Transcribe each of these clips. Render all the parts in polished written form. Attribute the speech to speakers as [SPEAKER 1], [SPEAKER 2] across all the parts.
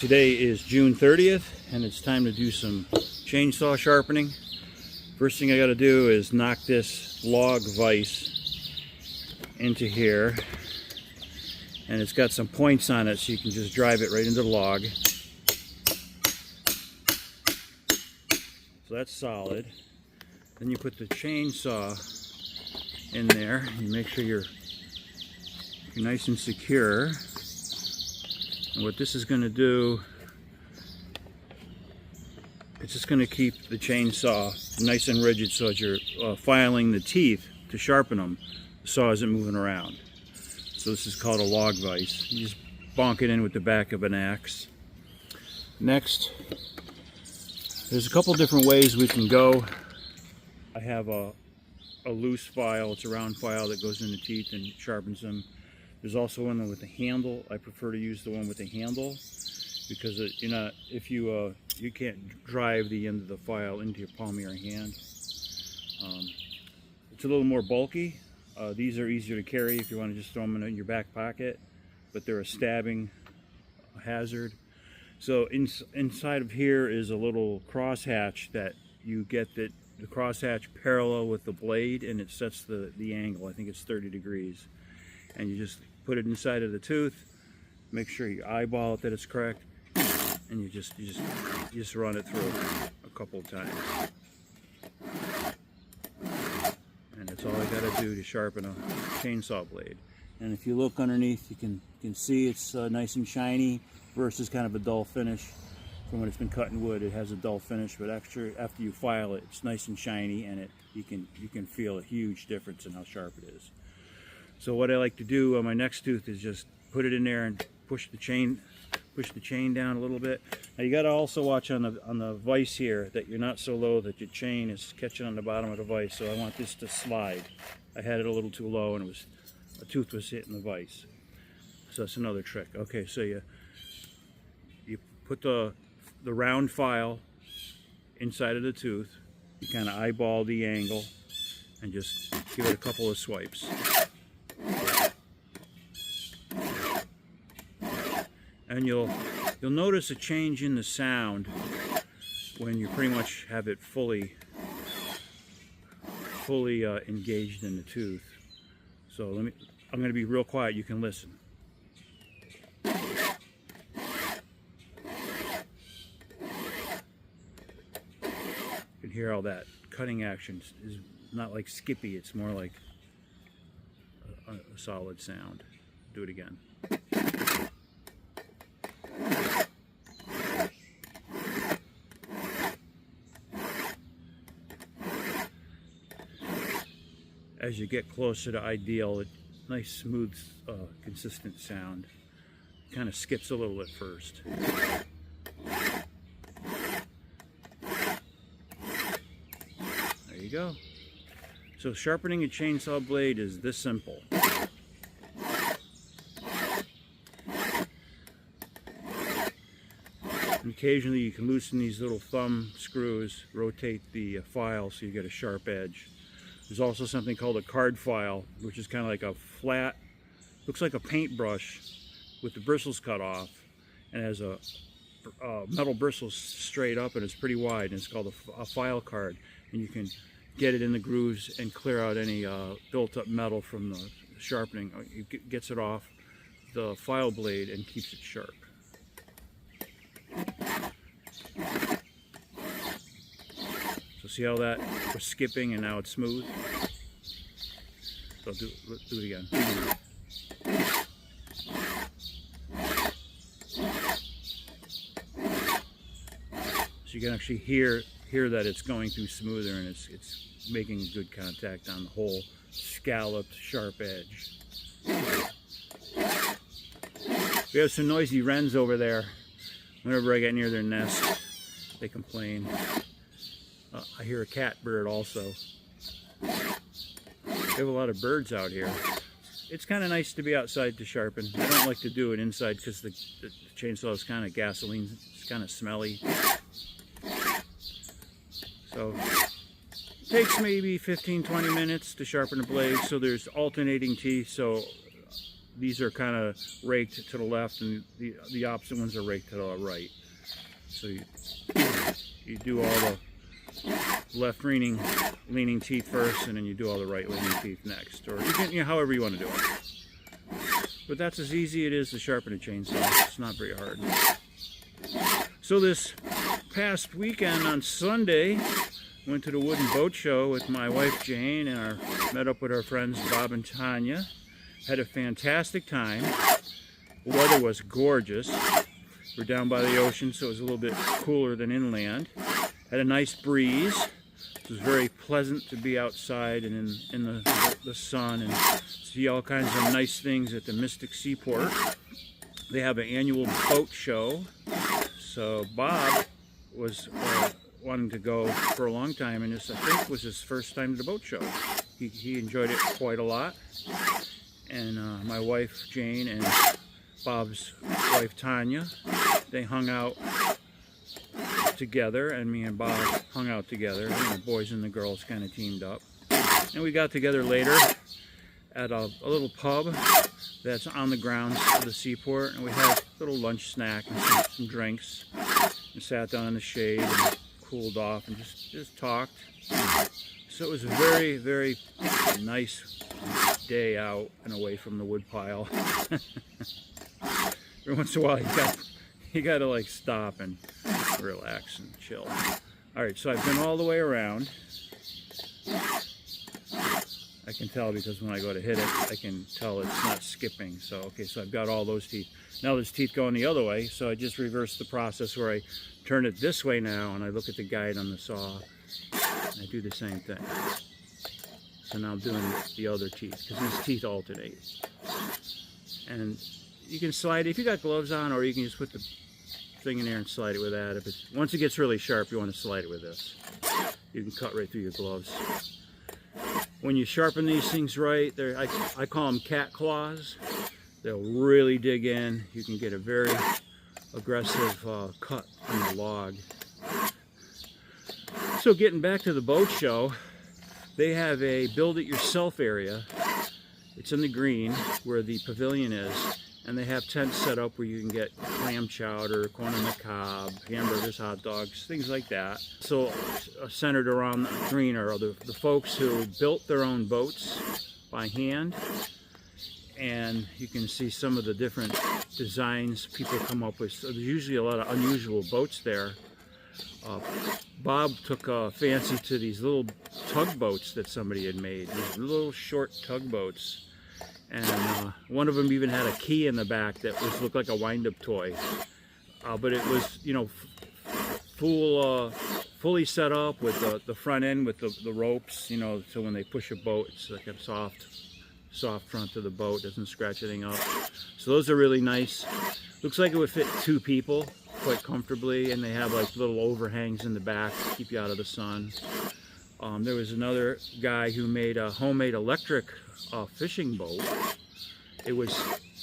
[SPEAKER 1] Today is June 30th and it's time to do some chainsaw sharpening. First thing I got to do is knock this log vise into here, and it's got some points on it so you can just drive it right into the log. So that's solid. Then you put the chainsaw in there and make sure you're nice and secure. And what this is going to do, it's just going to keep the chainsaw nice and rigid so as you're filing the teeth to sharpen them, the saw isn't moving around. So this is called a log vise. You just bonk it in with the back of an axe. Next, there's a couple different ways we can go. I have a loose file, it's a round file that goes in the teeth and sharpens them. There's also one with a handle. I prefer to use the one with the handle because if you can't drive the end of the file into your palm of your hand. It's a little more bulky. These are easier to carry if you want to just throw them in your back pocket, but they're a stabbing hazard. So inside of here is a little crosshatch that you get the crosshatch parallel with the blade, and it sets the angle. I think it's 30 degrees. And you just put it inside of the tooth, make sure you eyeball it that it's correct, and you just run it through a couple of times. And that's all I got to do to sharpen a chainsaw blade. And if you look underneath, you can see it's nice and shiny versus kind of a dull finish. From when it's been cut in wood, it has a dull finish, but after you file it, it's nice and shiny, and you can feel a huge difference in how sharp it is. So what I like to do on my next tooth is just put it in there and push the chain down a little bit. Now you got to also watch on the vise here that you're not so low that your chain is catching on the bottom of the vise. So I want this to slide. I had it a little too low, and a tooth was hitting the vise. So that's another trick. Okay, so you put the round file inside of the tooth. You kind of eyeball the angle and just give it a couple of swipes. And you'll notice a change in the sound when you pretty much have it fully engaged in the tooth. So I'm going to be real quiet. You can listen. You can hear all that cutting action is not like skippy. It's more like a solid sound. Do it again. As you get closer to ideal, nice, smooth, consistent sound. Kind of skips a little at first. There you go. So sharpening a chainsaw blade is this simple. And occasionally you can loosen these little thumb screws, rotate the file so you get a sharp edge. There's also something called a card file, which is kind of like a flat, looks like a paintbrush with the bristles cut off, and has a metal bristles straight up, and it's pretty wide, and it's called a file card. And you can get it in the grooves and clear out any built-up metal from the sharpening. It gets it off the file blade and keeps it sharp. So see how that was skipping and now it's smooth? So let's do it again. So you can actually hear that it's going through smoother, and it's making good contact on the whole scalloped, sharp edge. We have some noisy wrens over there. Whenever I get near their nest, they complain. I hear a catbird also. We have a lot of birds out here. It's kind of nice to be outside to sharpen. I don't like to do it inside because the chainsaw is kind of gasoline. It's kind of smelly. So it takes maybe 15-20 minutes to sharpen a blade. So there's alternating teeth. So these are kind of raked to the left, and the opposite ones are raked to the right. So you do all the left leaning teeth first, and then you do all the right leaning teeth next, or you can, however you want to do it. But that's as easy it is to sharpen a chainsaw. It's not very hard. So this past weekend on Sunday, went to the Wood and Boat Show with my wife Jane, and met up with our friends Bob and Tanya. Had a fantastic time. The weather was gorgeous. We're down by the ocean, so it was a little bit cooler than inland. Had a nice breeze. It was very pleasant to be outside and in the sun and see all kinds of nice things at the Mystic Seaport. They have an annual boat show. So Bob was wanting to go for a long time, and this, I think, was his first time to the boat show. He enjoyed it quite a lot. And my wife Jane and Bob's wife Tanya, they hung out together, and me and Bob hung out together. The boys and the girls kind of teamed up. And we got together later at a little pub that's on the grounds of the seaport, and we had a little lunch snack and some drinks, and sat down in the shade and cooled off and just talked. So it was a very, very nice day out and away from the wood pile. Every once in a while you got to like stop and relax and chill. All right, so I've been all the way around. I can tell because when I go to hit it, I can tell it's not skipping. So, okay, so I've got all those teeth. Now there's teeth going the other way, so I just reversed the process where I turn it this way now, and I look at the guide on the saw, and I do the same thing. So now I'm doing the other teeth, because these teeth alternate. And you can slide it if you got gloves on, or you can just put the thing in there and slide it with that. If it's, once it gets really sharp, you want to slide it with this. You can cut right through your gloves. When you sharpen these things right, I call them cat claws. They'll really dig in. You can get a very aggressive cut from the log. So getting back to the boat show, they have a build-it-yourself area. It's in the green where the pavilion is, and they have tents set up where you can get clam chowder, corn on the cob, hamburgers, hot dogs, things like that. So centered around the green are the folks who built their own boats by hand, and you can see some of the different designs people come up with. So there's usually a lot of unusual boats there. Bob took a fancy to these little tugboats that somebody had made, these little short tugboats. And one of them even had a key in the back that looked like a wind-up toy. But it was, you know, fully set up with the front end with the ropes, you know, so when they push a boat, it's like a soft front to the boat, doesn't scratch anything up. So those are really nice. Looks like it would fit 2 people quite comfortably, and they have like little overhangs in the back to keep you out of the sun. There was another guy who made a homemade electric fishing boat. It was,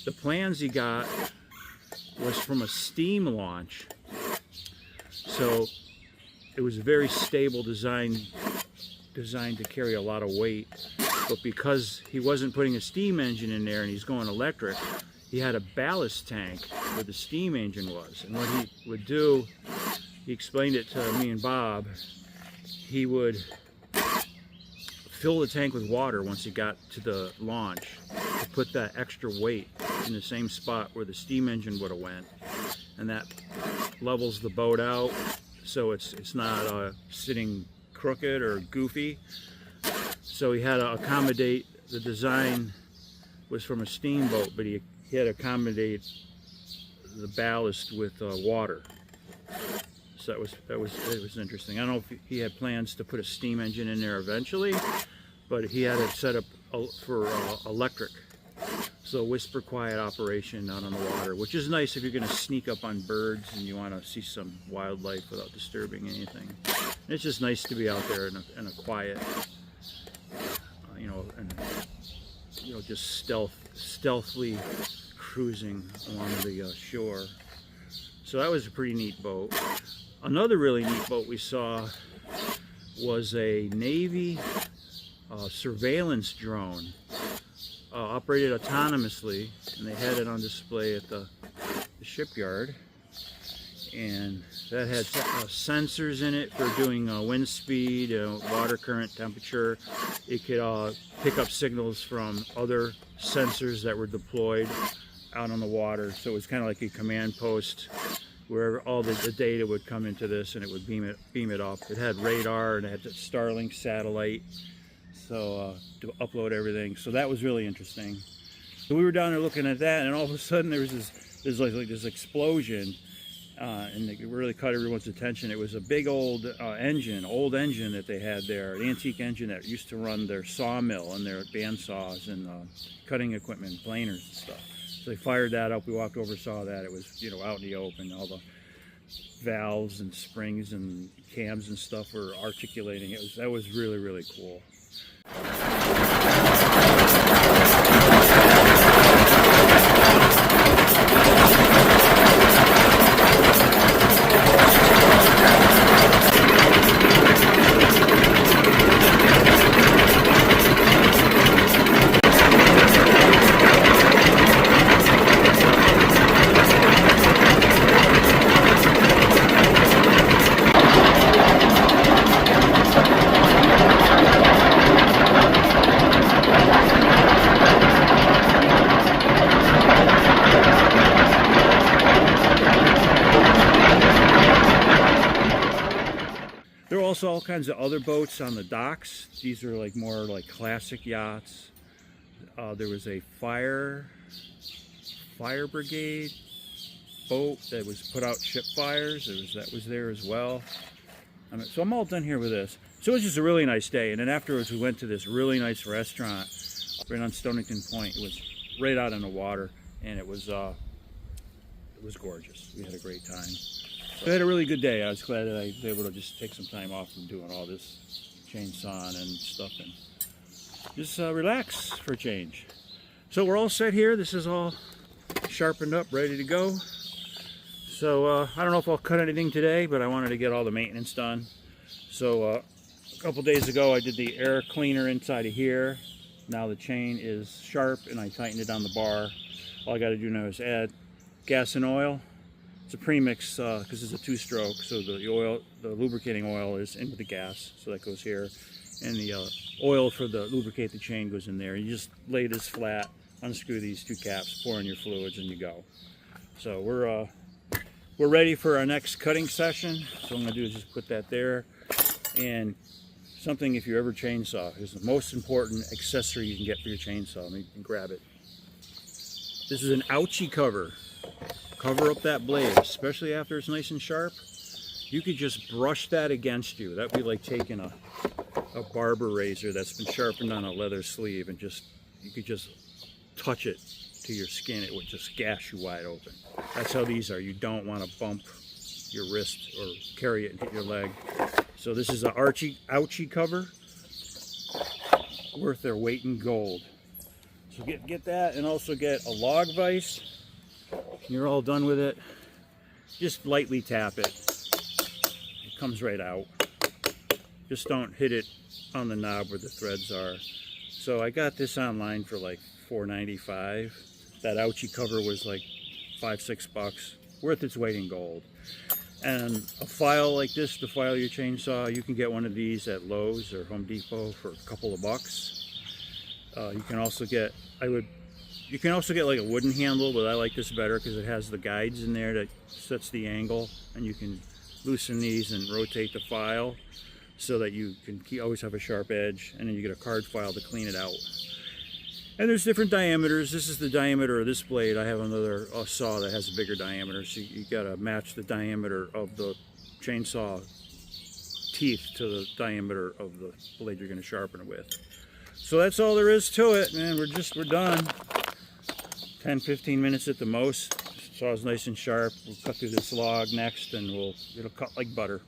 [SPEAKER 1] the plans he got was from a steam launch. So it was a very stable design, designed to carry a lot of weight. But because he wasn't putting a steam engine in there and he's going electric, he had a ballast tank where the steam engine was. And what he would do, he explained it to me and Bob, he would fill the tank with water once he got to the launch to put that extra weight in the same spot where the steam engine would have went, and that levels the boat out so it's not sitting crooked or goofy. So he had to accommodate, the design was from a steamboat, but he had to accommodate the ballast with water. So it was interesting. I don't know if he had plans to put a steam engine in there eventually, but he had it set up for electric. So whisper quiet operation out on the water, which is nice if you're going to sneak up on birds and you want to see some wildlife without disturbing anything. And it's just nice to be out there in a quiet, you know, and you know, just stealthily cruising along the shore. So that was a pretty neat boat. Another really neat boat we saw was a Navy surveillance drone. operated autonomously, and they had it on display at the shipyard. And that had sensors in it for doing wind speed, water current, temperature. It could pick up signals from other sensors that were deployed out on the water. So it was kind of like a command post where all the data would come into this, and it would beam it up. It had radar, and it had the Starlink satellite, so to upload everything. So that was really interesting. So we were down there looking at that, and all of a sudden there was like this explosion. And it really caught everyone's attention. It was a big old engine that they had there, an antique engine that used to run their sawmill and their bandsaws and cutting equipment, planers and stuff. So they fired that up. We walked over, saw that. It was, out in the open. All the valves and springs and cams and stuff were articulating. That was really, really cool. There are also all kinds of other boats on the docks. These are more like classic yachts. There was a fire brigade boat that was put out ship fires. That was there as well. So I'm all done here with this. So it was just a really nice day. And then afterwards we went to this really nice restaurant right on Stonington Point. It was right out on the water, and it was gorgeous. We had a great time. I had a really good day. I was glad that I was able to just take some time off from doing all this chainsawing and stuff and just relax for a change. So we're all set here. This is all sharpened up, ready to go. So I don't know if I'll cut anything today, but I wanted to get all the maintenance done. So a couple days ago I did the air cleaner inside of here. Now the chain is sharp and I tightened it on the bar. All I got to do now is add gas and oil. It's a premix because it's a two-stroke, so the lubricating oil is in with the gas, so that goes here, and the oil for the lubricate the chain goes in there. You just lay this flat, unscrew these two caps, pour in your fluids, and you go. So we're ready for our next cutting session. So what I'm going to do is just put that there, and something, if you ever chainsaw, is the most important accessory you can get for your chainsaw. Let me grab it. This is an ouchie cover. Cover up that blade, especially after it's nice and sharp. You could just brush that against you. That'd be like taking a barber razor that's been sharpened on a leather sleeve, and you could just touch it to your skin. It would just gash you wide open. That's how these are. You don't want to bump your wrist or carry it and hit your leg. So this is an ouchie cover, worth their weight in gold. So get that, and also get a log vise. You're all done with it. Just lightly tap it. It comes right out. Just don't hit it on the knob where the threads are. So I got this online for like $4.95. That ouchie cover was like $5-6, worth its weight in gold. And a file like this to file your chainsaw, you can get one of these at Lowe's or Home Depot for a couple of bucks. You can also get like a wooden handle, but I like this better because it has the guides in there that sets the angle, and you can loosen these and rotate the file so that you can always have a sharp edge, and then you get a card file to clean it out. And there's different diameters. This is the diameter of this blade. I have another saw that has a bigger diameter, so you gotta match the diameter of the chainsaw teeth to the diameter of the blade you're gonna sharpen it with. So that's all there is to it, man. We're done. 10-15 minutes at the most. Saw's nice and sharp. We'll cut through this log next, and it'll cut like butter.